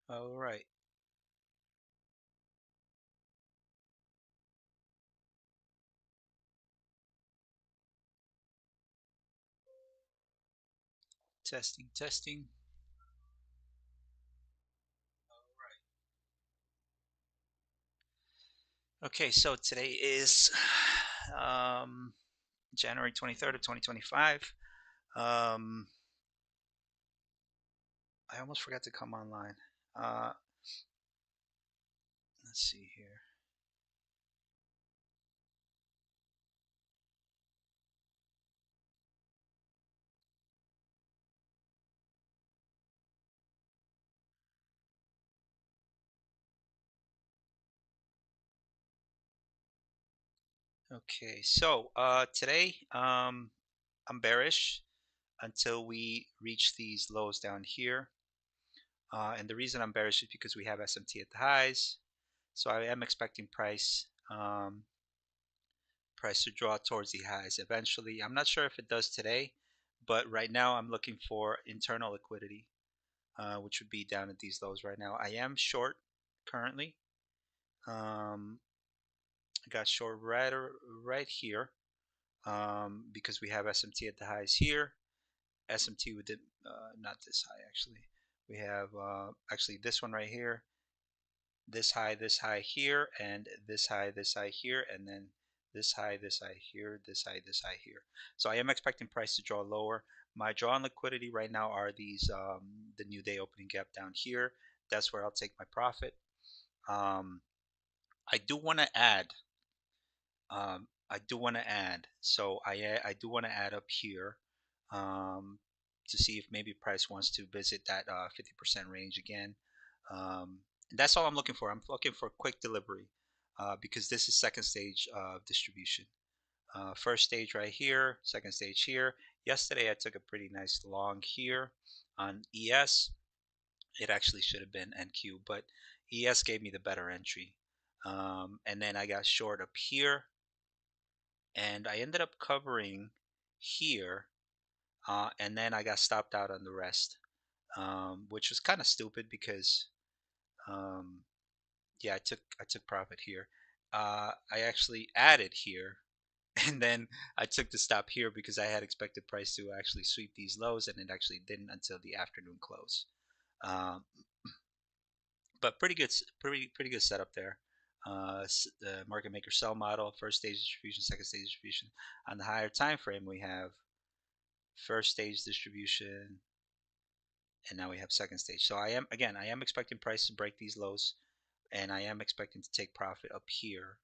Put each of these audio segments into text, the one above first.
All right. Testing, testing. Okay, so today is um, January 23rd of 2025. Um, I almost forgot to come online. Uh, let's see here. Okay, so today I'm bearish until we reach these lows down here. And the reason I'm bearish is because we have SMT at the highs. So I am expecting price to draw towards the highs eventually. I'm not sure if it does today, but right now I'm looking for internal liquidity, which would be down at these lows right now. I am short currently. I got short right here because we have SMT at the highs here. SMT with it, not this high actually. We have actually this one right here, this high here, and this high here, and then this high here, this high here. So I am expecting price to draw lower. My draw on liquidity right now are these the new day opening gap down here. That's where I'll take my profit. Um, I do want to add. So I do want to add up here um, to see if maybe price wants to visit that 50% range again. And that's all I'm looking for. I'm looking for quick delivery because this is second stage of distribution. First stage right here, second stage here. Yesterday I took a pretty nice long here on ES. It actually should have been NQ, but ES gave me the better entry. And then I got short up here, and I ended up covering here, and then I got stopped out on the rest, which was kind of stupid because um, yeah, I took profit here. I actually added here, and then I took the stop here because I had expected price to actually sweep these lows, and it actually didn't until the afternoon close. Um, but pretty good setup there. The market maker sell model, first stage distribution, second stage distribution. On the higher time frame, we have first stage distribution, and now we have second stage. So I am expecting price to break these lows, and I am expecting to take profit up here.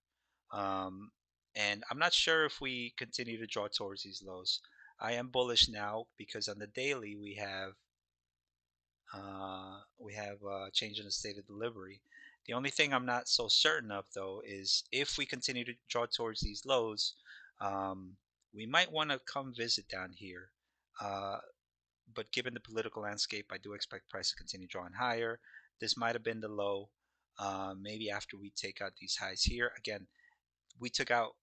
Um, and I'm not sure if we continue to draw towards these lows. I am bullish now because on the daily we have change in the state of delivery. The only thing I'm not so certain of though is if we continue to draw towards these lows, um, we might want to come visit down here. Uh, but given the political landscape, I do expect price to continue drawing higher. This might have been the low. Maybe after we take out these highs here. Again, we took out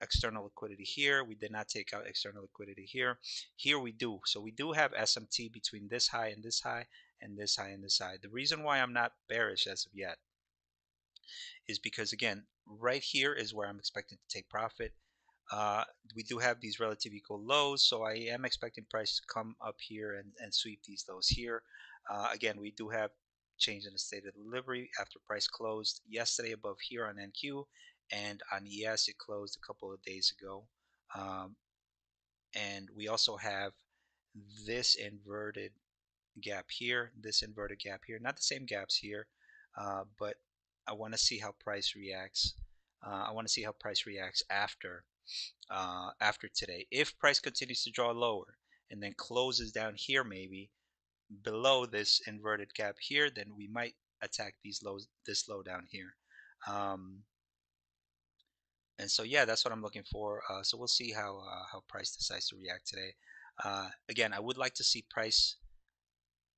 external liquidity here. We did not take out external liquidity here. Here we do. So we do have SMT between this high and this high and this high and this high. The reason why I'm not bearish as of yet is because, again, right here is where I'm expecting to take profit. Uh, we do have these relative equal lows, so I am expecting price to come up here and sweep these lows here. Again, we do have change in the state of delivery after price closed yesterday above here on NQ, and on ES it closed a couple of days ago. Um, and we also have this inverted gap here, this inverted gap here, not the same gaps here, but I want to see how price reacts. I want to see how price reacts after today. If price continues to draw lower and then closes down here, maybe below this inverted gap here, then we might attack these lows, this low down here. Um, and so yeah, that's what I'm looking for. So we'll see how price decides to react today. Again, I would like to see price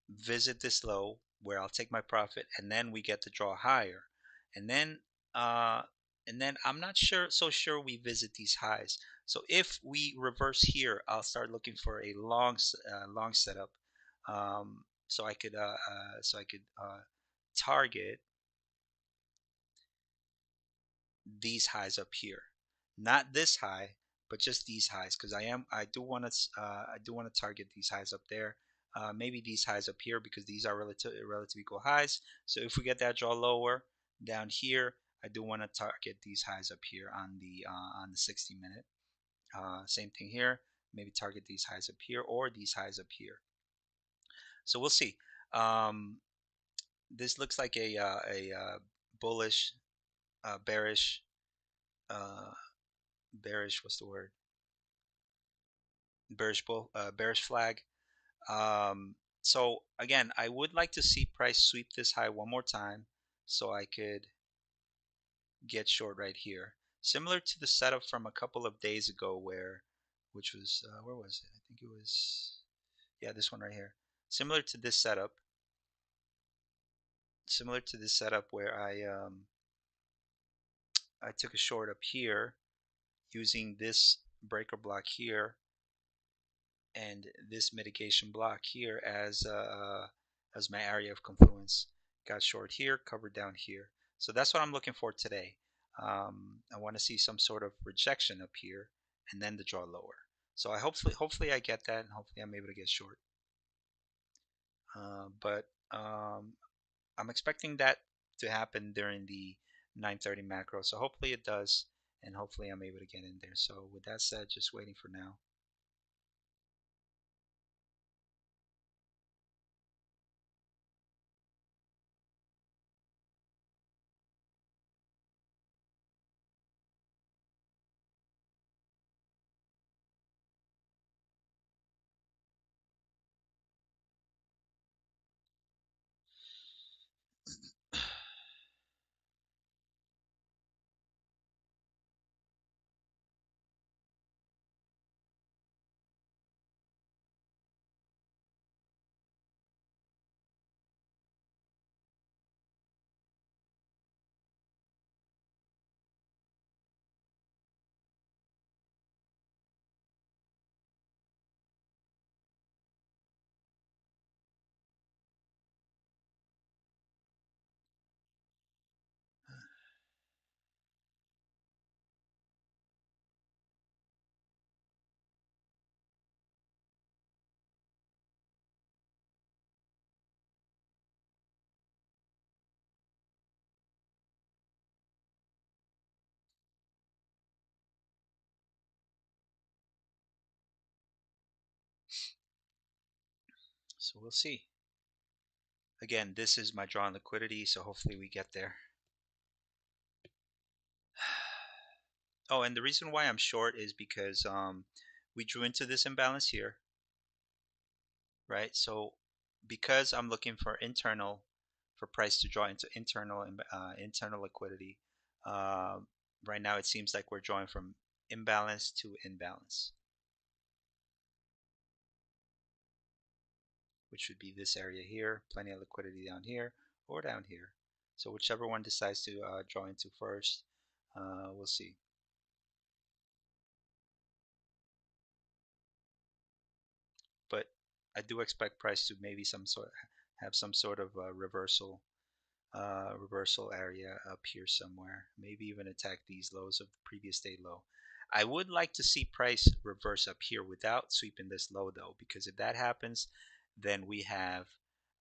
visit this low where I'll take my profit, and then we get to draw higher, and then uh, I'm not sure we visit these highs. So if we reverse here, I'll start looking for a long setup, so I could target these highs up here, not this high, but just these highs, because I do want to target these highs up there. Maybe these highs up here, because these are relative equal highs. So if we get that draw lower down here, I do want to target these highs up here on the 60-minute. Same thing here. Maybe target these highs up here or these highs up here. So we'll see. Um, this looks like a bullish, bearish, uh, bearish. What's the word? Bearish flag. So again, I would like to see price sweep this high one more time, so I could get short right here. Similar to the setup from a couple of days ago, which was where was it? I think it was, yeah, this one right here. Similar to this setup, where I took a short up here using this breaker block here and this mitigation block here as my area of confluence. Got short here, covered down here. So that's what I'm looking for today. I want to see some sort of rejection up here and then the draw lower. So hopefully I get that, and hopefully I'm able to get short. But I'm expecting that to happen during the 9:30 macro. So hopefully it does, and hopefully I'm able to get in there. So with that said, just waiting for now. So we'll see. Again, this is my draw on liquidity, so hopefully we get there. Oh, and the reason why I'm short is because we drew into this imbalance here, right? So because I'm looking for price to draw into internal liquidity, uh, right now it seems like we're drawing from imbalance to imbalance, which would be this area here, plenty of liquidity down here or down here. So whichever one decides to draw into first, we'll see. But I do expect price to maybe have some sort of reversal area up here somewhere. Maybe even attack these lows of the previous day low. I would like to see price reverse up here without sweeping this low though, because if that happens, then we have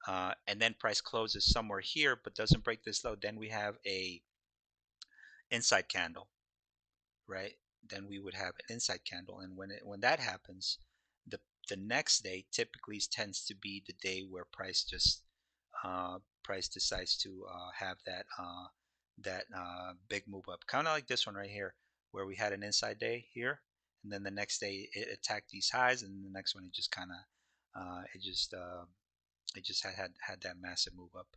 and then price closes somewhere here but doesn't break this low, then we have a inside candle, right? Then we would have an inside candle, and when that happens, the the next day typically tends to be the day where price decides to have that big move up, kind of like this one right here, where we had an inside day here, and then the next day it attacked these highs, and the next one it just kind of it just had that massive move up.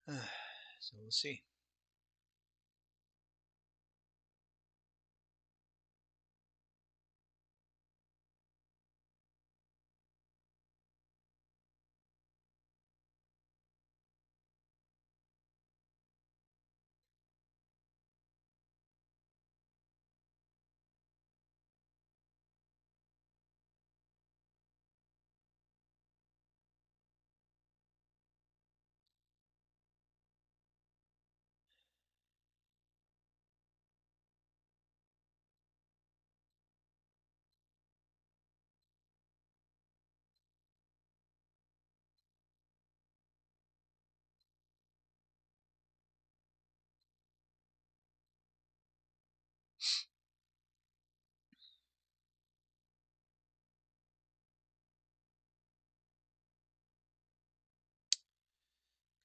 So we'll see.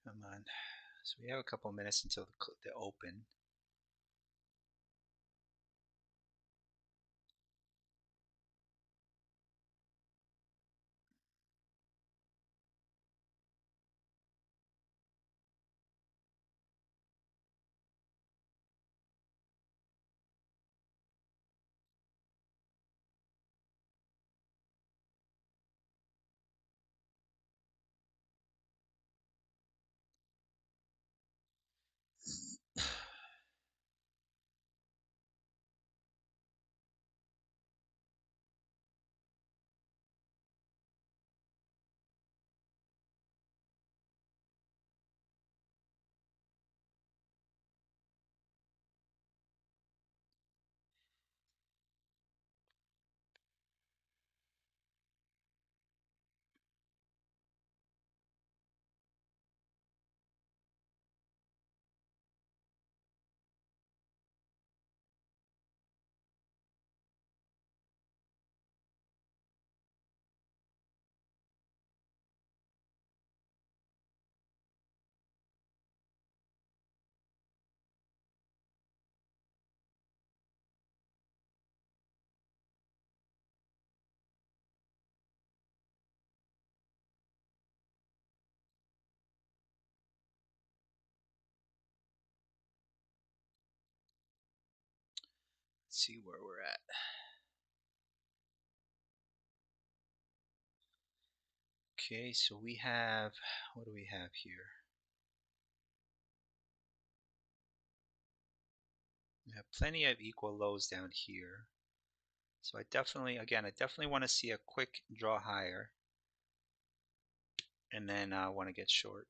Come on. So we have a couple minutes until the open. Let's see where we're at. Okay, so we have, what do we have here? We have plenty of equal lows down here. So I definitely want to see a quick draw higher, and then I want to get short.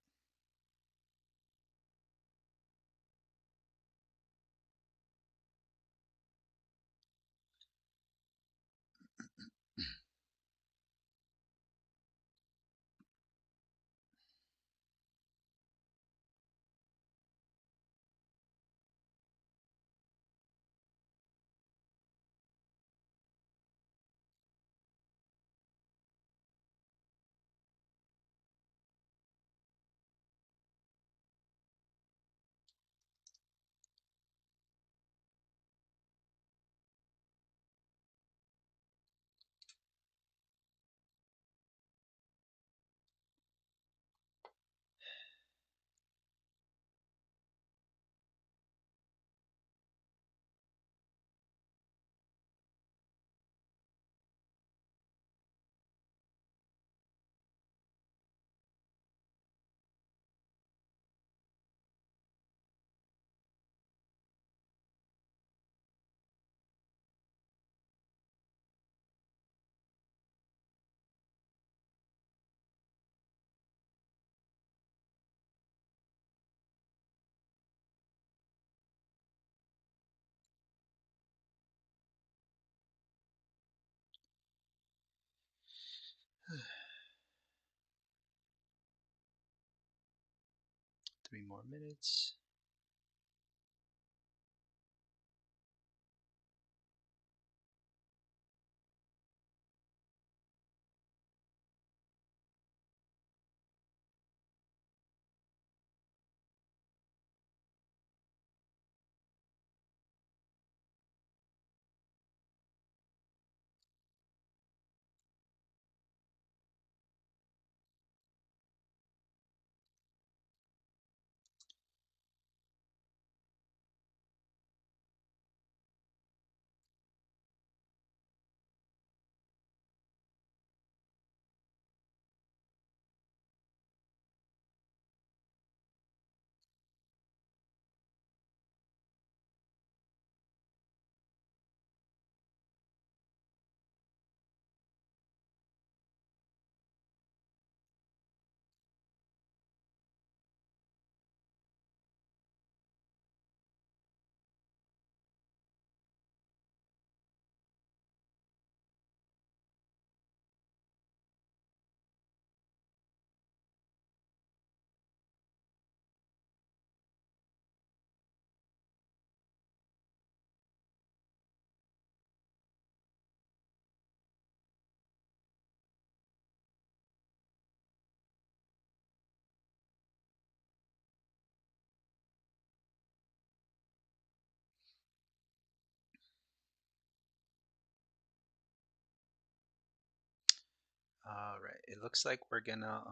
Three more minutes. All right. It looks like we're gonna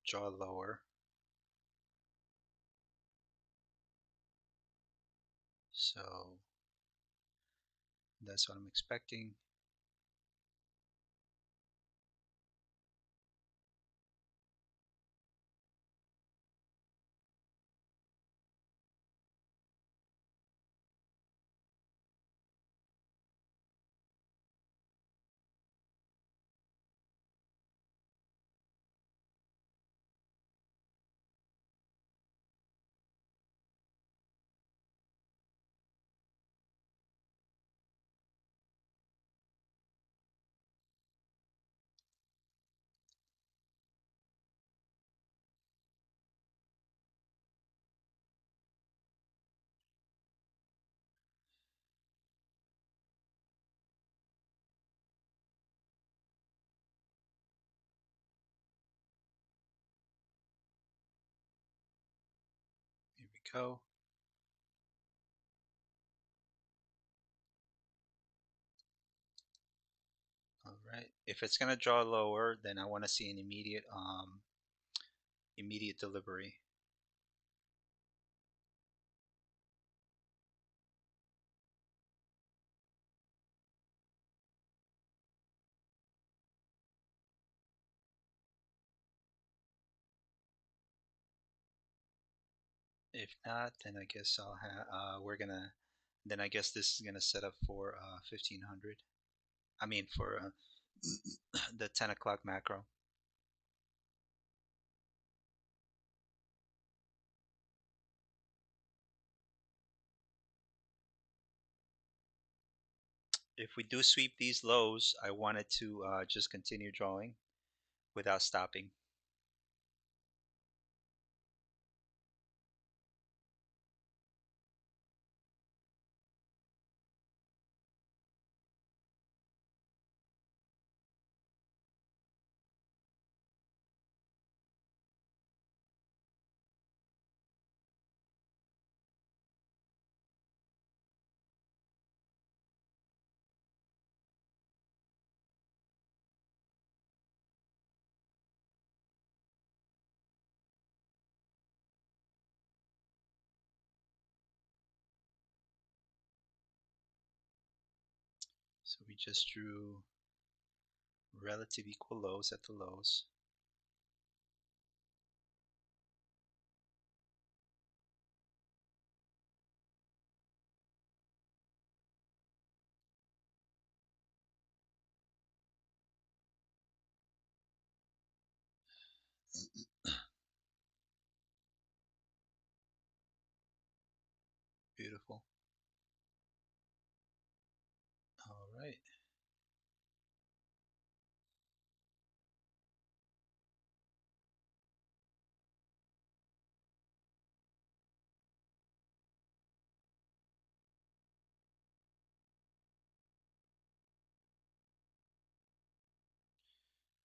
draw lower. So that's what I'm expecting. Here we go. All right. If it's gonna draw lower, then I want to see an immediate delivery. If not, then I guess I'll have we're gonna then I guess this is gonna set up for 1500. I mean for the 10 o'clock macro. If we do sweep these lows, I wanted to just continue drawing without stopping. So we just drew relative equal lows at the lows. Beautiful. All right.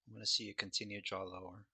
I'm going to see a continued draw lower.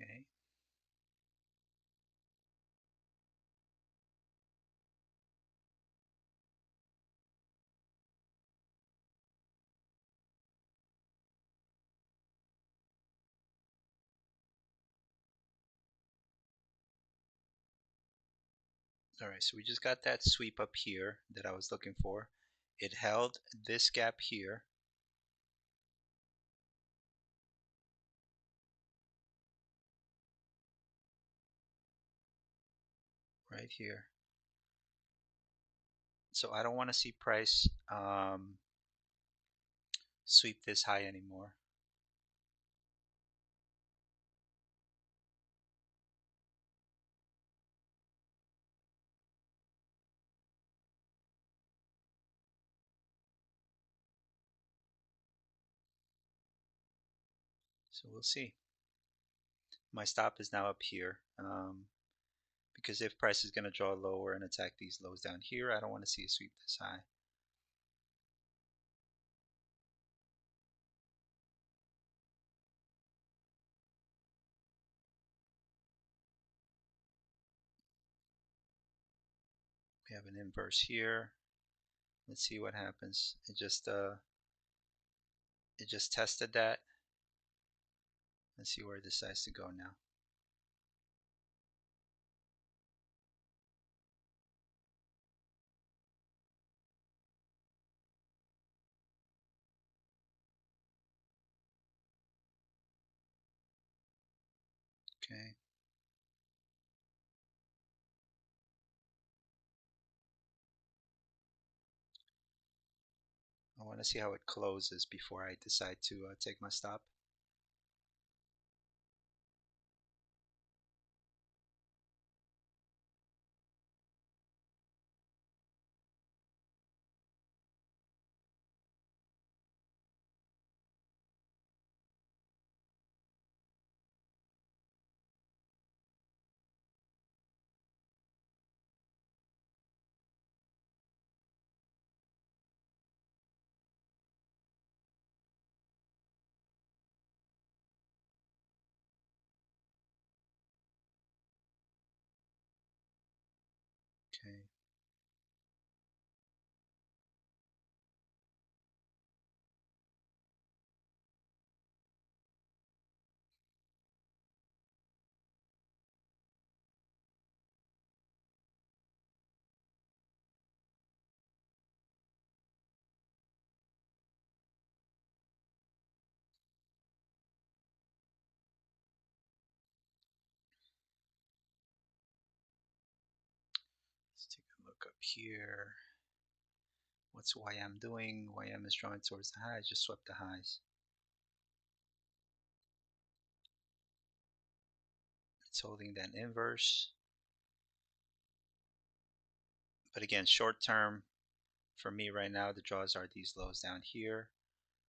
Okay. All right, so we just got that sweep up here that I was looking for. It held this gap here. Right here. So I don't want to see price sweep this high anymore. So we'll see. My stop is now up here because if price is going to draw lower and attack these lows down here, I don't want to see a sweep this high. We have an inverse here. Let's see what happens. It just tested that. Let's see where it decides to go now. Okay. I want to see how it closes before I decide to take my stop. Okay. Let's take a look up here. What's YM doing? YM is drawing towards the highs, just swept the highs. It's holding that inverse. But again, short term for me right now, the draws are these lows down here.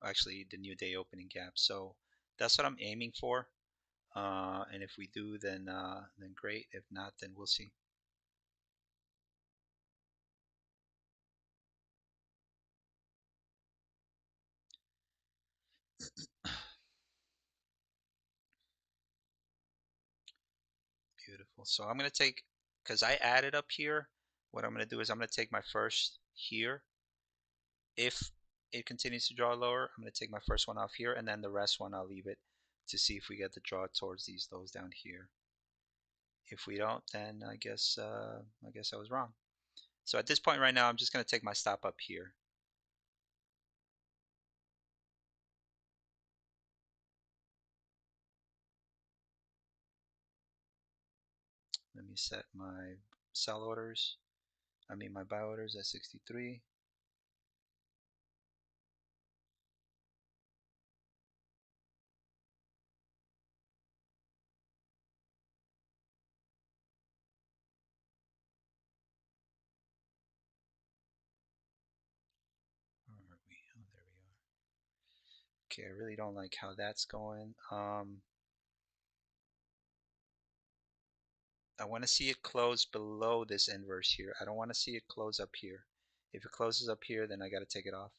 Actually, the new day opening gap. So that's what I'm aiming for. And if we do, then great. If not, then we'll see. Beautiful. So I'm going to take, because I added up here, what I'm going to do is I'm going to take my first here. If it continues to draw lower, I'm going to take my first one off here, and then the rest one I'll leave it to see if we get the draw towards these lows down here. If we don't, then I guess I was wrong. So at this point right now, I'm just going to take my stop up here. Let me set my sell orders. I mean my buy orders at 63. Where are we? Oh, there we are. Okay, I really don't like how that's going. I want to see it close below this inverse here. I don't want to see it close up here. If it closes up here, then I got to take it off.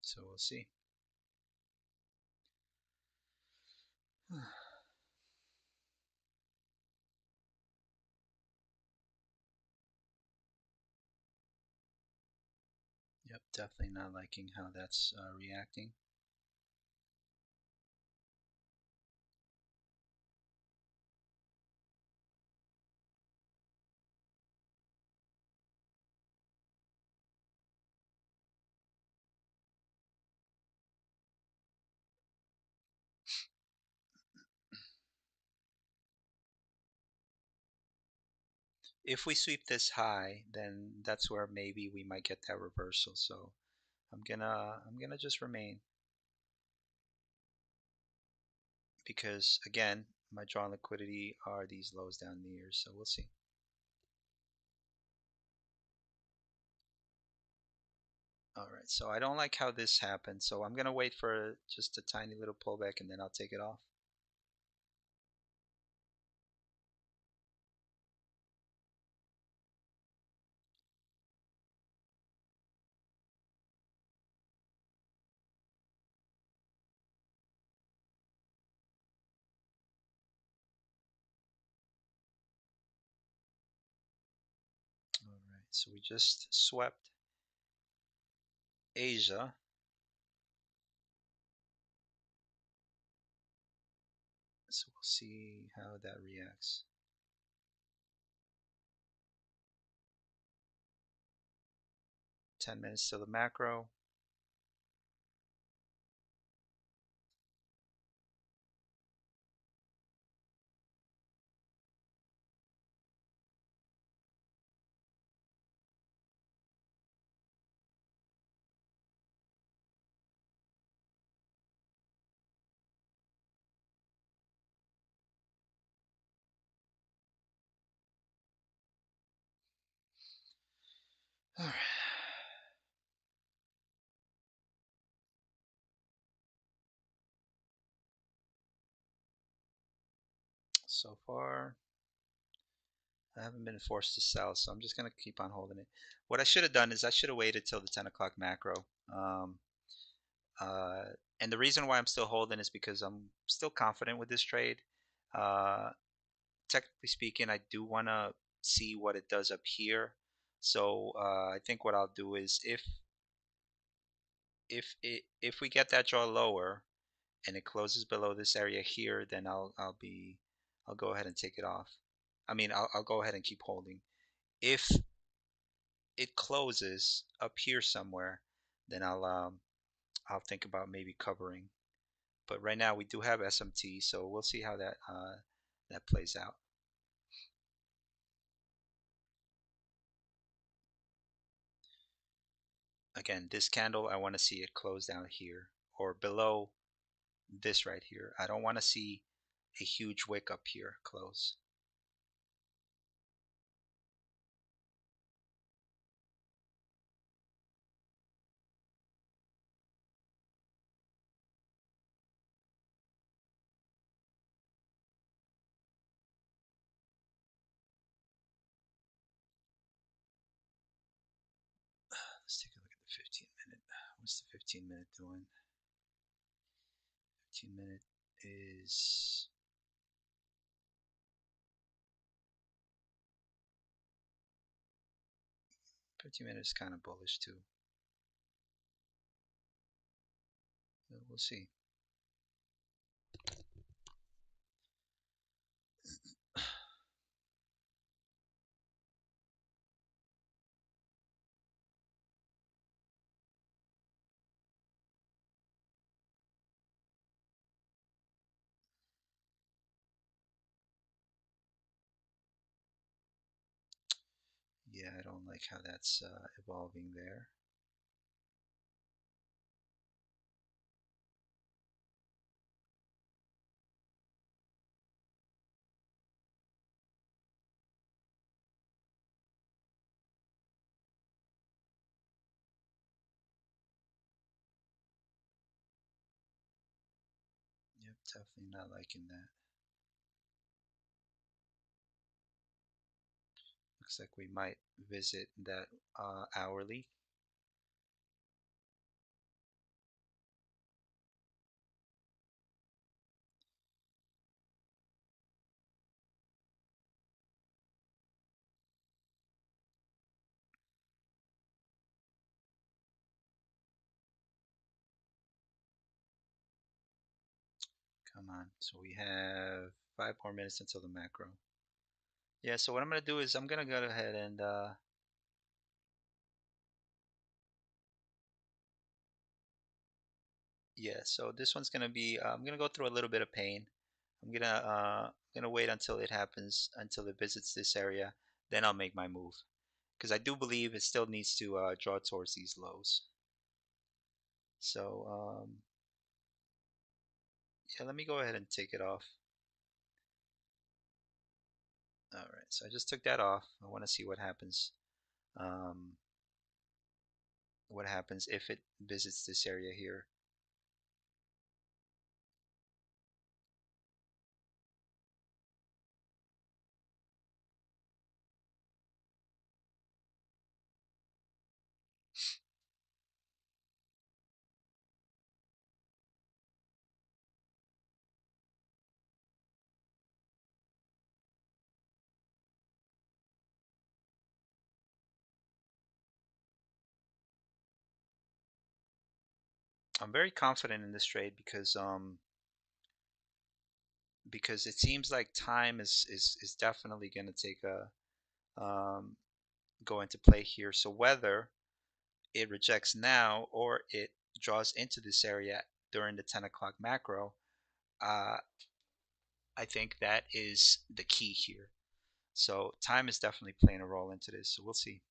So we'll see. Yep, definitely not liking how that's reacting. If we sweep this high, then that's where maybe we might get that reversal. So I'm gonna just remain because again, my draw and liquidity are these lows down here. So we'll see. All right, so I don't like how this happened. So I'm gonna wait for just a tiny little pullback and then I'll take it off. All right, so we just swept Asia. So we'll see how that reacts. 10 minutes to the macro. All right. So far, I haven't been forced to sell, so I'm just going to keep on holding it. What I should have done is I should have waited till the 10 o'clock macro. Um, uh, and the reason why I'm still holding is because I'm still confident with this trade. Uh, Technically speaking, I do want to see what it does up here. So I think what I'll do is if we get that draw lower and it closes below this area here, then I'll go ahead and take it off. I mean, I'll go ahead and keep holding. If it closes up here somewhere, then I'll think about maybe covering. But right now we do have SMT, so we'll see how that plays out. Again, this candle I want to see it close down here or below this right here. I don't want to see a huge wick up here close. Let's take a look at the 15 minute. What's the 15-minute doing? 15-minute is 15 minutes kind of bullish too. So we'll see. Yeah, I don't like how that's evolving there. Yep, definitely not liking that. Looks like we might visit that hourly. Come on. So we have 5 more minutes until the macro. Yeah, so what I'm going to do is I'm going to go ahead and yeah, so this one's going to be I'm going to go through a little bit of pain. I'm gonna wait until it happens, until it visits this area, then I'll make my move because I do believe it still needs to draw towards these lows. So yeah, let me go ahead and take it off. All right, so I just took that off. I want to see um, what happens if it visits this area here. I'm very confident in this trade because it seems like time is definitely going to take a go into play here. So whether it rejects now or it draws into this area during the 10 o'clock macro, uh, I think that is the key here. So time is definitely playing a role into this. So we'll see.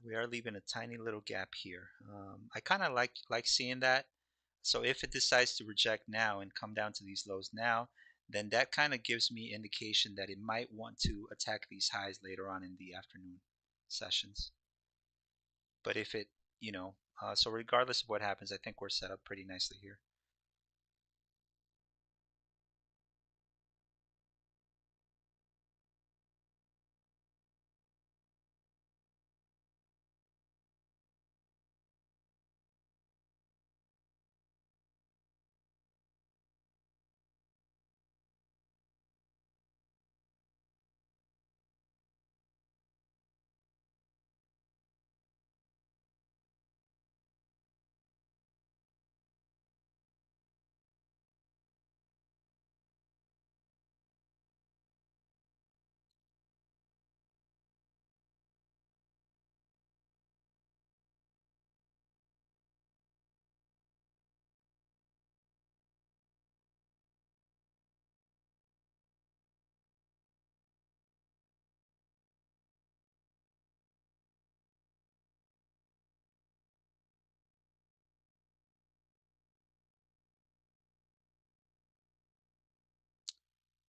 We are leaving a tiny little gap here. I kind of like seeing that. So if it decides to reject now and come down to these lows now, then that kind of gives me indication that it might want to attack these highs later on in the afternoon sessions. But if it, so regardless of what happens, I think we're set up pretty nicely here.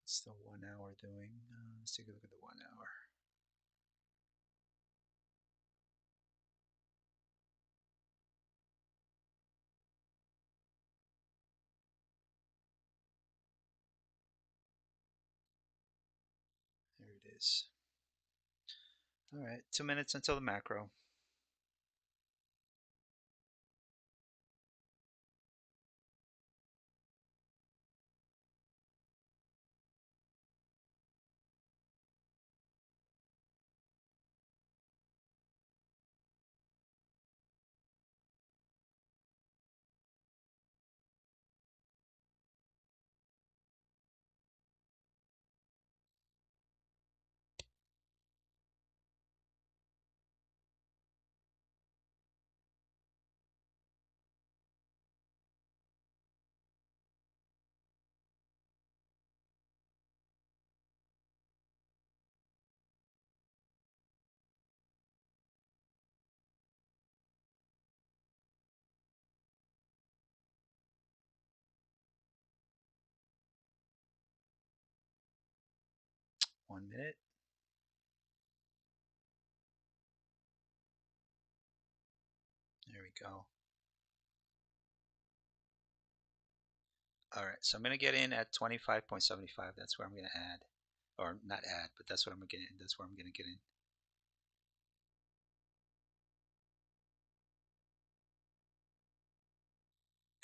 What's the 1 hour doing? Let's take a look at the 1 hour. There it is. All right, 2 minutes until the macro. One minute. There we go. All right, so I'm gonna get in at 25.75. That's where I'm gonna add, or not add, but that's what I'm gonna get in. That's where I'm gonna get in.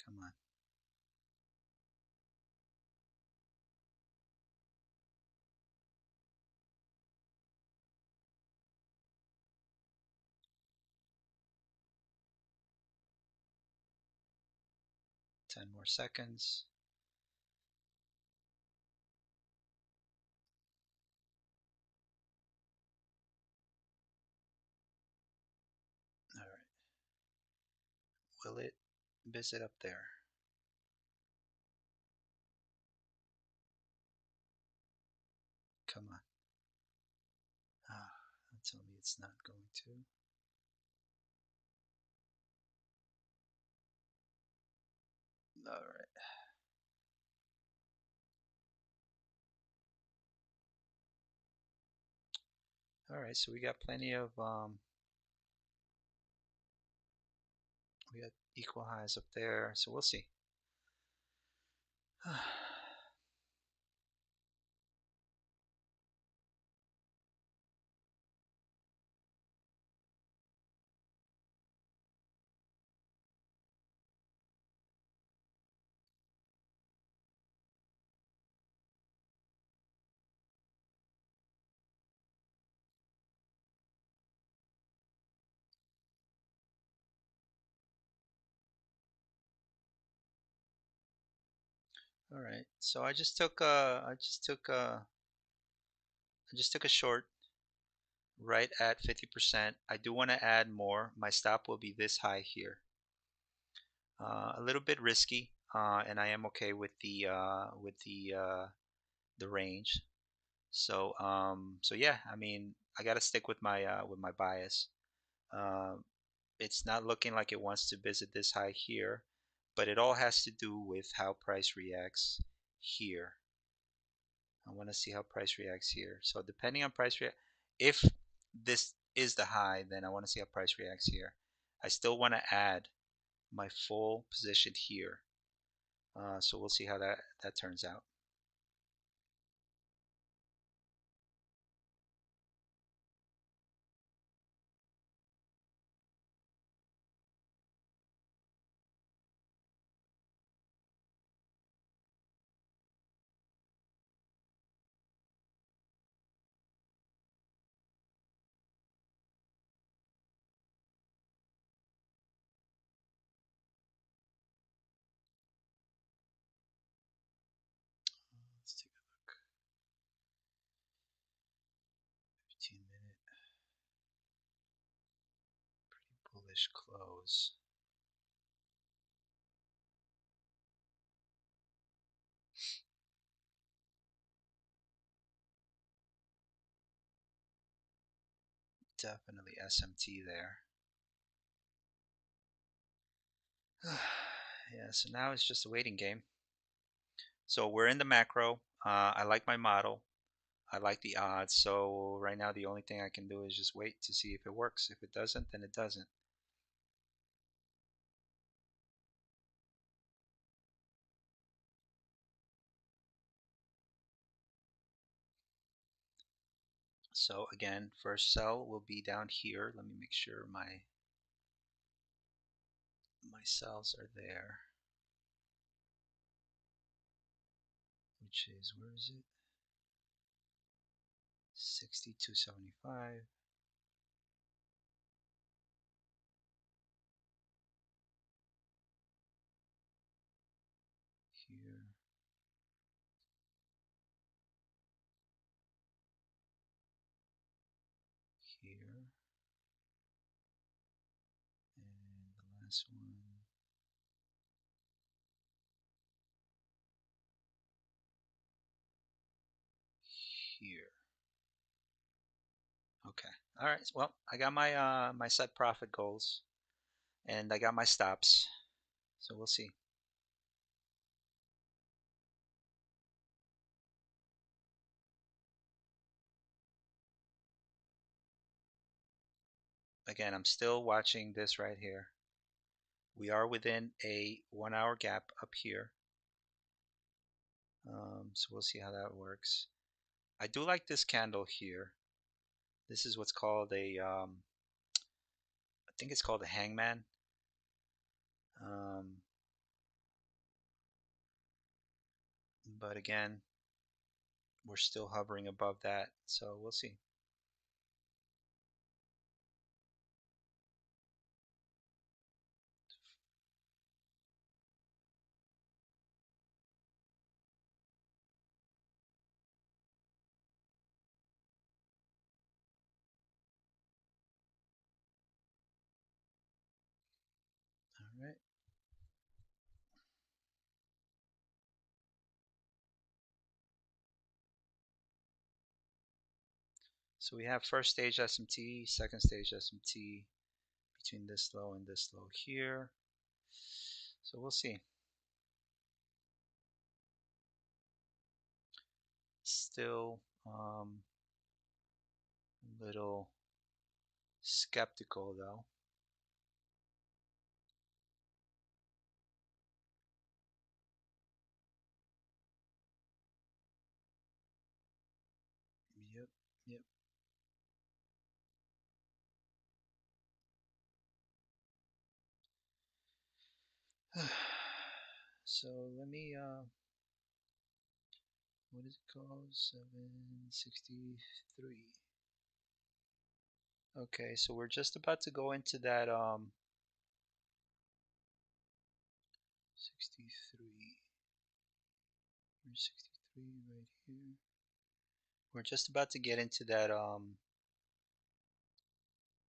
Come on. Ten more seconds. All right. Will it visit up there? Come on. Ah, tell me it's not going to. All right. All right. So we got plenty of we got equal highs up there. So we'll see. All right. So I just took a short right at 50%. I do want to add more. My stop will be this high here. A little bit risky, and I am okay with the range. So yeah, I mean, I got to stick with my bias. Um, it's not looking like it wants to visit this high here, but it all has to do with how price reacts here. I want to see how price reacts here. So depending on if this is the high, then I want to see how price reacts here. I still want to add my full position here. So we'll see how that turns out. Let's take a look. 15-minute bullish close. Definitely SMT there. Yeah, so now it's just a waiting game. So we're in the macro. I like my model. I like the odds. So right now the only thing I can do is just wait to see if it works. If it doesn't, then it doesn't. So again, first sell will be down here. Let me make sure my cells are there. Which is, where is it? 62.75. Here, here, and the last one here. Okay. All right. Well, I got my set profit goals and I got my stops. So we'll see. Again, I'm still watching this right here. We are within a 1 hour gap up here. So we'll see how that works. I do like this candle here. This is what's called I think it's called a hangman. Um, But again, we're still hovering above that, so we'll see. All right. So we have first stage SMT, second stage SMT between this low and this low here. So we'll see. Still a little skeptical though. Yep, yep. So let me what is it called? 763. Okay, so we're just about to go into that 63. We're 63 right here. We're just about to get into that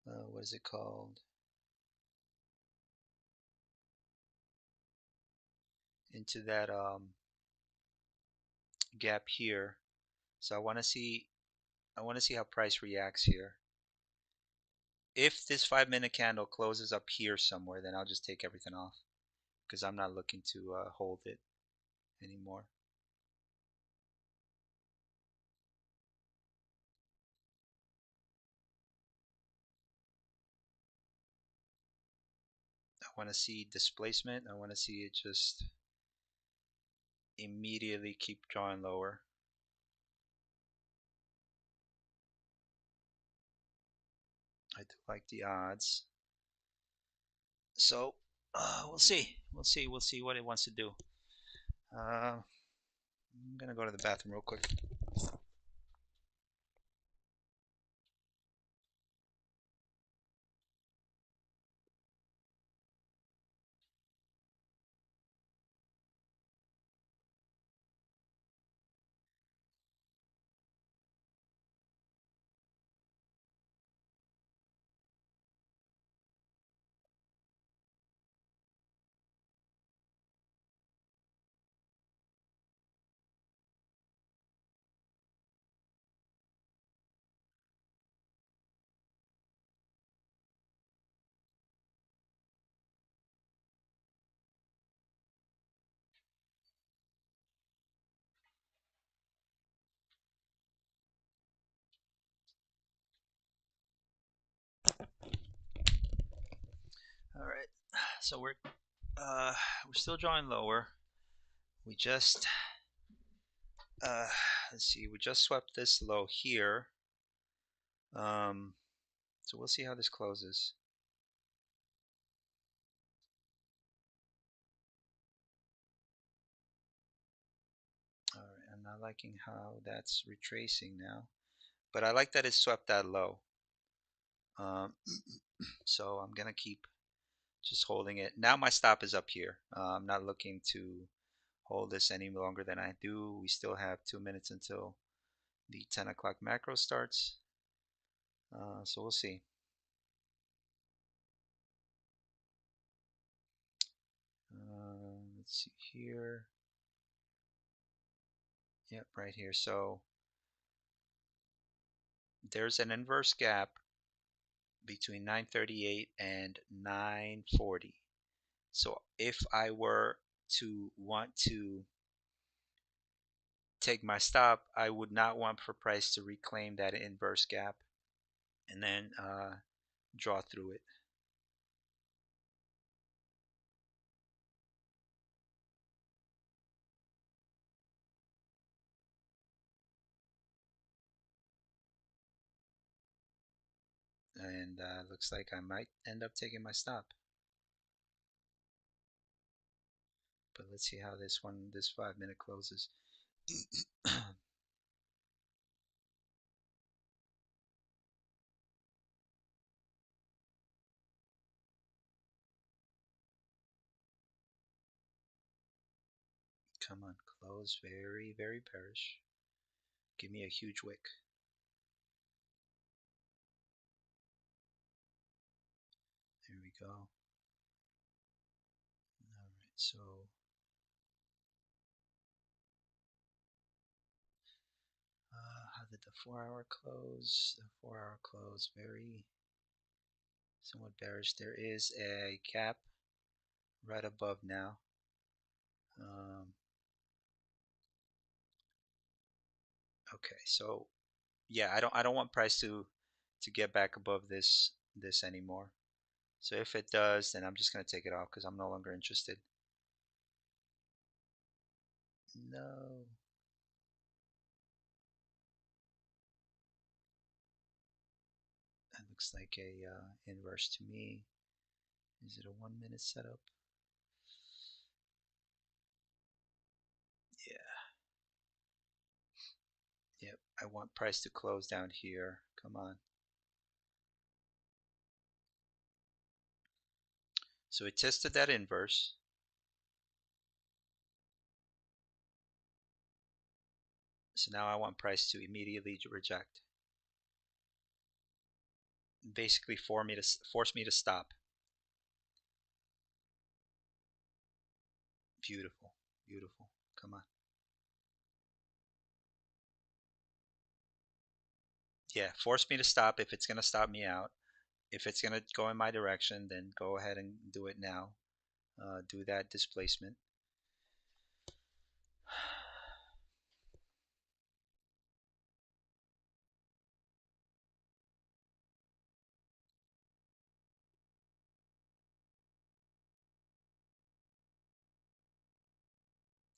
what is it called? Into that gap here. So I want to see how price reacts here. If this 5 minute candle closes up here somewhere, then I'll just take everything off because I'm not looking to hold it anymore. I want to see displacement. I want to see it just immediately keep drawing lower. I do like the odds. So we'll see. We'll see. We'll see what it wants to do. I'm gonna go to the bathroom real quick. All right. So we're still drawing lower. We just uh, let's see. We just swept this low here. Um, so we'll see how this closes. All right. I'm not liking how that's retracing now, but I like that it swept that low. Um, so I'm gonna keep just holding it. Now my stop is up here. I'm not looking to hold this any longer than I do. We still have 2 minutes until the 10 o'clock macro starts. So we'll see. Let's see here. Yep, right here. So there's an inverse gap between 938 and 940. So if I were to want to take my stop, I would not want for price to reclaim that inverse gap and then draw through it. And looks like I might end up taking my stop. But let's see how this 5 minute closes. Come on, close very, very bearish. Give me a huge wick. There we go. All right, so how did the 4 hour close? The 4 hour close very somewhat bearish. There is a gap right above now. Okay, so yeah, I don't want price to get back above this anymore. So if it does, then I'm just gonna take it off because I'm no longer interested. No, that looks like a inverse to me. Is it a 1 minute setup? Yeah, yep. I want price to close down here. Come on. So it tested that inverse. So now I want price to immediately reject. Basically, force me to stop. Beautiful, beautiful. Come on. Yeah, force me to stop if it's gonna stop me out. If it's gonna go in my direction, then go ahead and do it now. Do that displacement.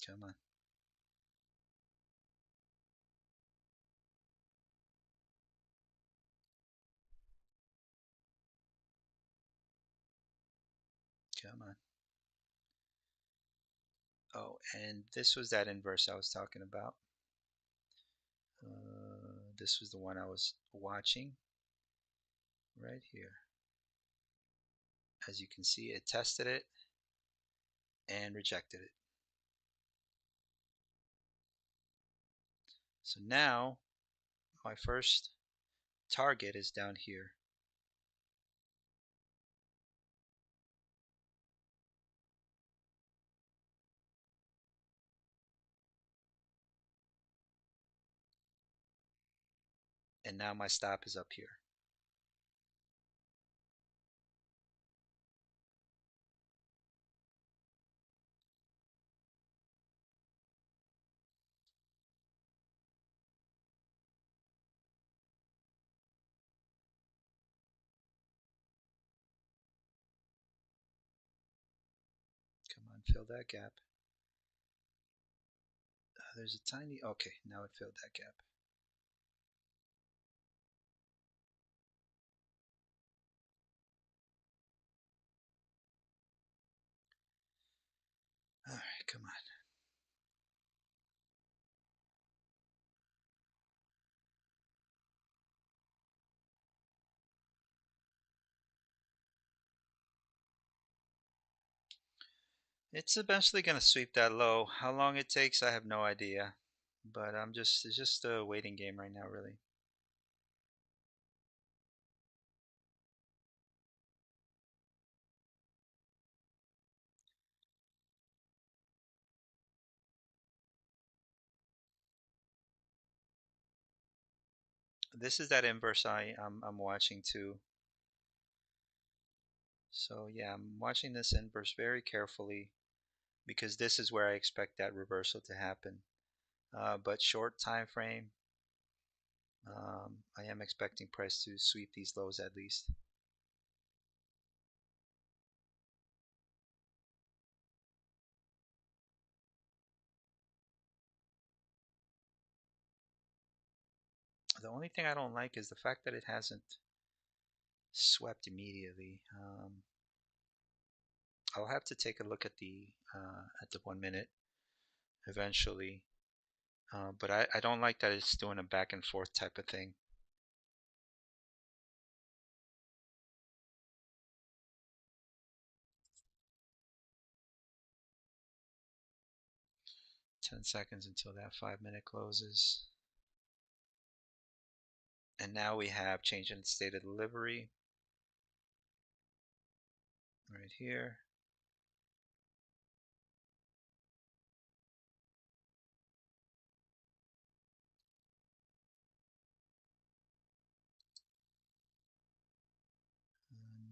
Come on, come on. Oh, and this was that inverse I was talking about. This was the one I was watching right here. As you can see, it tested it and rejected it. So now my first target is down here. And now my stop is up here. Come on, fill that gap. There's a tiny, okay, now it filled that gap. All right, come on. It's eventually going to sweep that low. How long it takes, I have no idea. But it's just a waiting game right now, really. This is that inverse I'm watching too. So yeah, I'm watching this inverse very carefully because this is where I expect that reversal to happen. But short time frame, I am expecting price to sweep these lows at least. The only thing I don't like is the fact that it hasn't swept immediately. I'll have to take a look at the 1 minute eventually. But I don't like that it's doing a back and forth type of thing. Ten seconds until that 5 minute closes. And now we have change in state of delivery right here.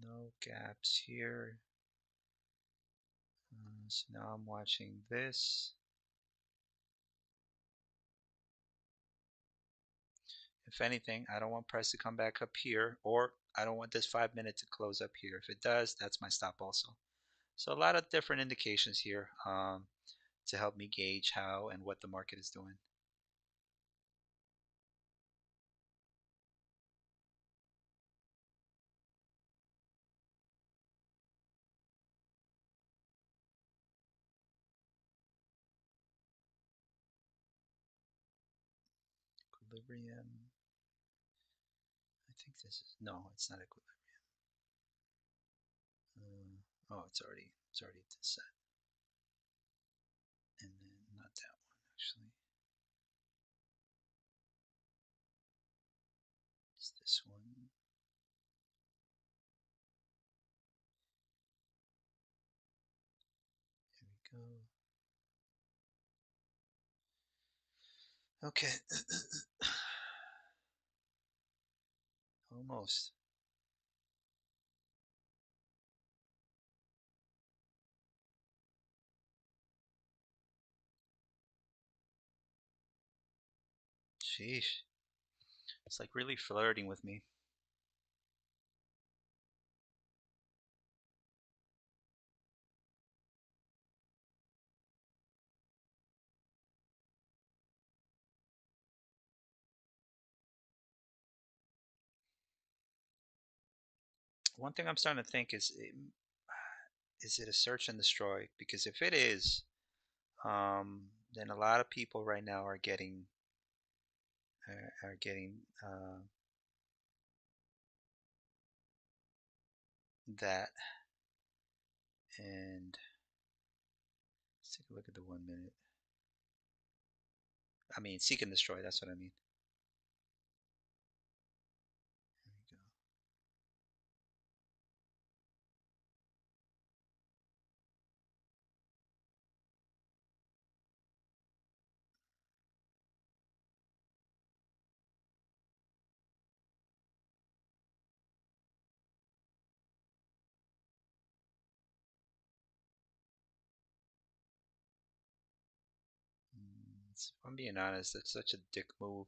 No gaps here. So now I'm watching this. If anything, I don't want price to come back up here, or I don't want this 5 minute to close up here. If it does, that's my stop also. So a lot of different indications here to help me gauge how and what the market is doing. Equilibrium. I think this is, no, it's not equilibrium. Oh, it's already set. And then not that one actually. It's this one. Here we go. Okay. Almost. Sheesh. It's like really flirting with me. One thing I'm starting to think is it a search and destroy? Because if it is, then a lot of people right now are getting that. And let's take a look at the 1 minute. I mean, seek and destroy. That's what I mean. There we go. If I'm being honest, that's such a dick move.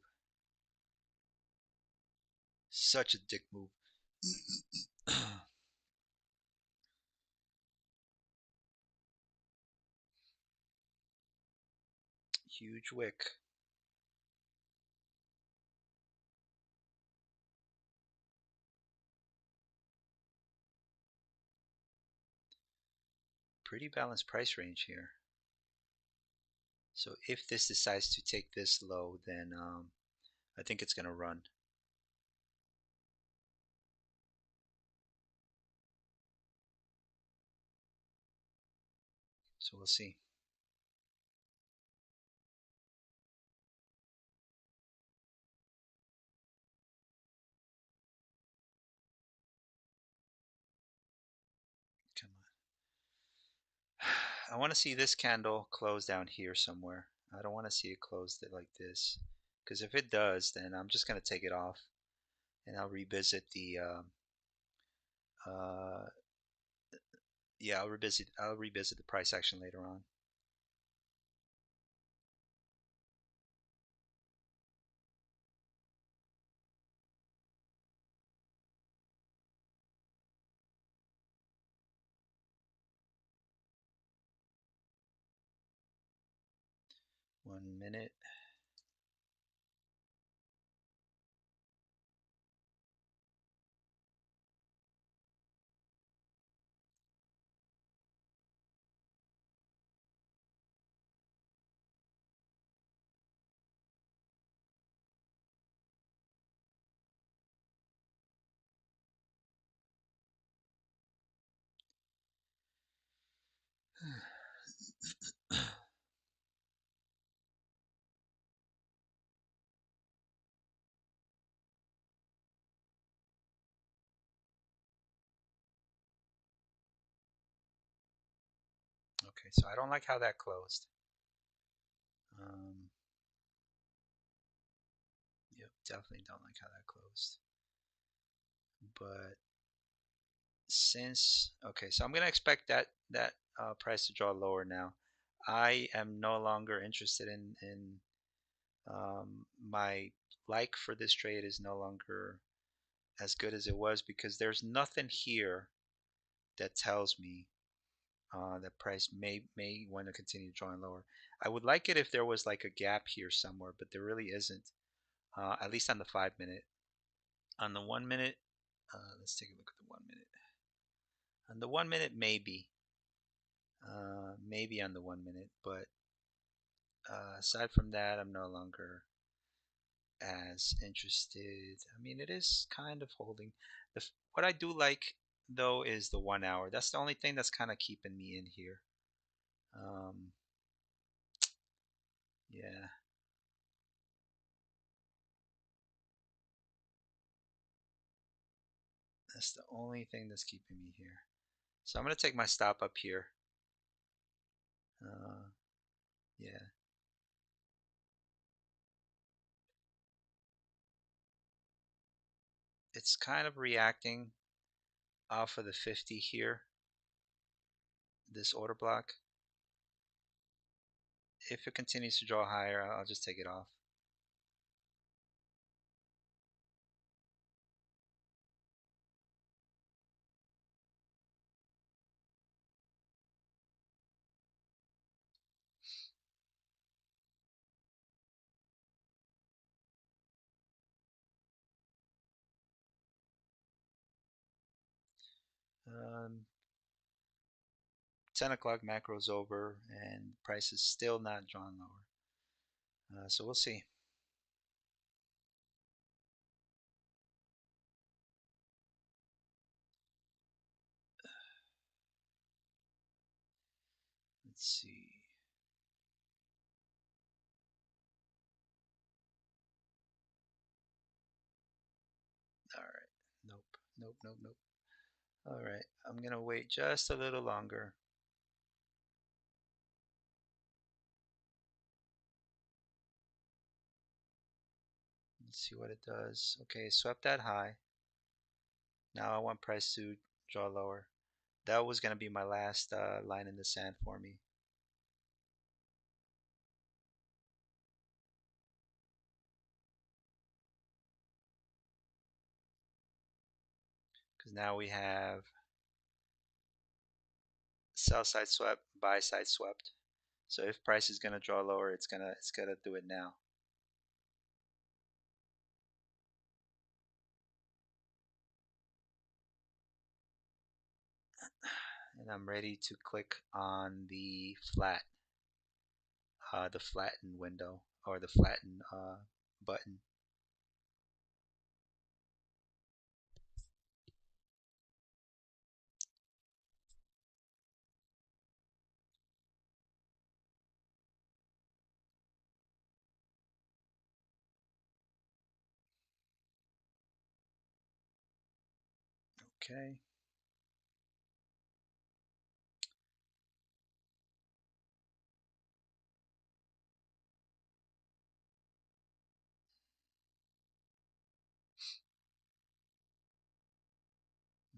Such a dick move. Huge wick. Pretty balanced price range here. So if this decides to take this low, then I think it's going to run. So we'll see. Come on. I want to see this candle close down here somewhere. I don't want to see it close it like this. Because if it does, then I'm just going to take it off. And I'll revisit the uh, yeah, I'll revisit the price action later on. 1 minute. Okay, so I don't like how that closed. Um, yep, definitely don't like how that closed. But since, okay, so I'm gonna expect that price to draw lower now. I am no longer interested in my like for this trade is no longer as good as it was because there's nothing here that tells me that price may want to continue drawing lower. I would like it if there was like a gap here somewhere, but there really isn't. At least on the 5 minute. On the 1 minute, let's take a look at the 1 minute. On the 1 minute, maybe on the 1 minute, but aside from that, I'm no longer as interested. I mean, it is kind of holding. What I do like though is the 1 hour. That's the only thing that's kind of keeping me in here. Um, yeah, that's the only thing that's keeping me here. So I'm gonna take my stop up here. Uh, yeah, it's kind of reacting off of the 50 here, this order block. If it continues to draw higher, I'll just take it off. Um, 10 o'clock macro's over and price is still not drawn lower. So we'll see. Let's see. All right. Nope. Nope. Nope. Nope. All right. I'm going to wait just a little longer. Let's see what it does. Okay, swept that high. Now I want price to draw lower. That was going to be my last line in the sand for me. Because now we have sell side swept, buy side swept. So if price is going to draw lower, it's gonna do it now. And I'm ready to click on the flatten window or the flatten button. Okay.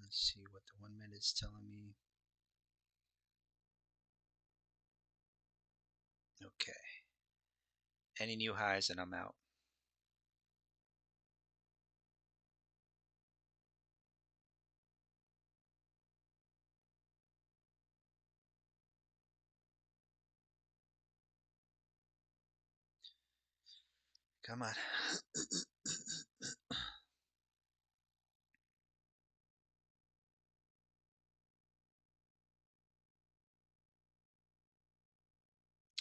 Let's see what the 1 minute is telling me. Okay. Any new highs and I'm out. Come on.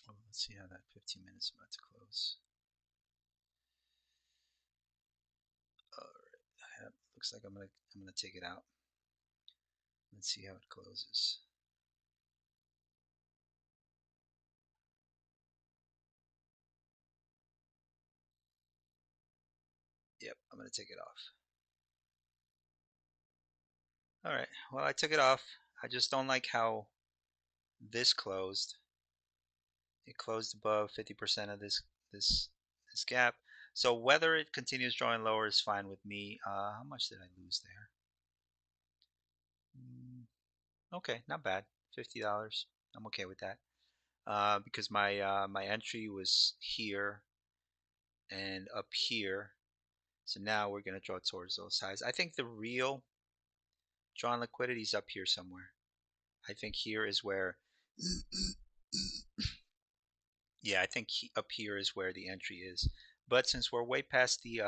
Oh, let's see how that 15 minutes is about to close. All right. Yep, looks like I'm gonna take it out. Let's see how it closes. Yep, I'm gonna take it off. All right. Well, I took it off. I just don't like how this closed. It closed above 50% of this this gap. So whether it continues drawing lower is fine with me. How much did I lose there? Mm, okay, not bad. $50. I'm okay with that. Because my entry was here and up here. So now we're gonna draw towards those highs. I think the real drawn liquidity is up here somewhere. I think here is where, yeah, I think up here is where the entry is. But since we're way past the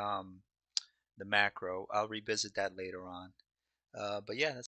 macro, I'll revisit that later on. But yeah,